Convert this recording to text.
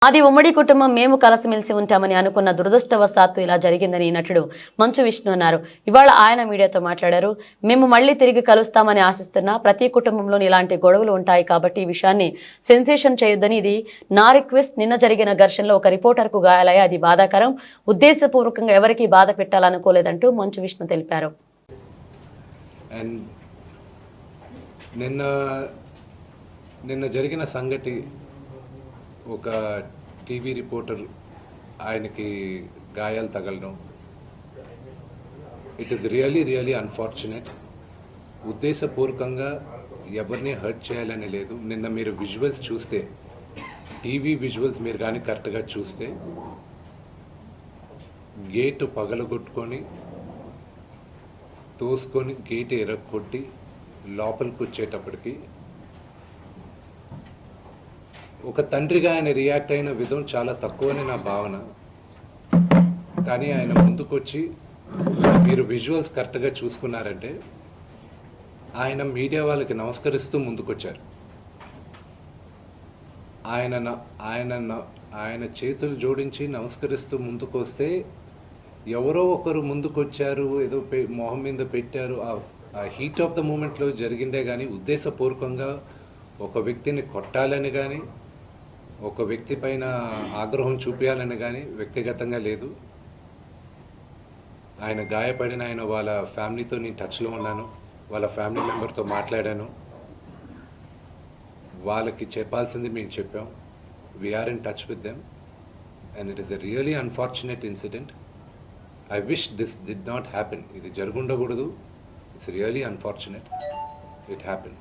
అది ఉమ్మడి కుటుంబం, మేము కలిసిమెలిసి ఉంటామని అనుకున్న దురదృష్టవశాత్తు ఇలా జరిగిందని నటుడు మంచు విష్ణు అన్నారు. ఇవాళ ఆయన మీడియాతో మాట్లాడారు. మేము మళ్ళీ తిరిగి కలుస్తామని ఆశిస్తున్నా, ప్రతి కుటుంబంలోని ఇలాంటి గొడవలు ఉంటాయి కాబట్టి ఈ విషయాన్ని సెన్సేషన్ చేయొద్దని, ఇది నా రిక్వెస్ట్. నిన్న జరిగిన ఘర్షణలో ఒక రిపోర్టర్కు గాయాలయ్యాయి, అది బాధాకరం. ఉద్దేశపూర్వకంగా ఎవరికీ బాధ పెట్టాలనుకోలేదంటూ మంచు విష్ణు తెలిపారు. నిన్న జరిగిన సంగతి, ఒక టీవీ రిపోర్టర్ ఆయనకి గాయాలు తగలడం, ఇట్ ఈస్ రియలీ అన్ఫార్చునేట్. ఉద్దేశపూర్వకంగా ఎవరిని హర్ట్ చేయాలని లేదు. నిన్న మీరు విజువల్స్ చూస్తే, టీవీ విజువల్స్ మీరు కానీ కరెక్ట్గా చూస్తే, గేటు పగలగొట్టుకొని తోసుకొని గేటు ఎరగొట్టి లోపలికి వచ్చేటప్పటికి ఒక తండ్రిగా ఆయన రియాక్ట్ అయిన విధం చాలా తక్కువని నా భావన. కానీ ఆయన ముందుకొచ్చి, మీరు విజువల్స్ కరెక్ట్గా చూసుకున్నారంటే, ఆయన మీడియా వాళ్ళకి నమస్కరిస్తూ ముందుకొచ్చారు. ఆయన చేతులు జోడించి నమస్కరిస్తూ ముందుకు వస్తే, ఎవరో ఒకరు ముందుకొచ్చారు, ఏదో మొహం మీద పెట్టారు, ఆ హీట్ ఆఫ్ ద మూమెంట్లో జరిగిందే కానీ ఉద్దేశపూర్వకంగా ఒక వ్యక్తిని కొట్టాలని కానీ, ఒక వ్యక్తి పైన ఆగ్రహం చూపించాలని కానీ వ్యక్తిగతంగా లేదు. ఆయన గాయపడిన వాళ్ళ ఫ్యామిలీతో నేను టచ్లో ఉన్నాను, వాళ్ళ ఫ్యామిలీ మెంబర్తో మాట్లాడాను. వాళ్ళకి చెప్పాల్సింది మేము చెప్పాం. We're in touch with them and it is a really unfortunate incident. I wish this did not happen. ఇది జరుగుండకూడదు. It's really unfortunate. It happen.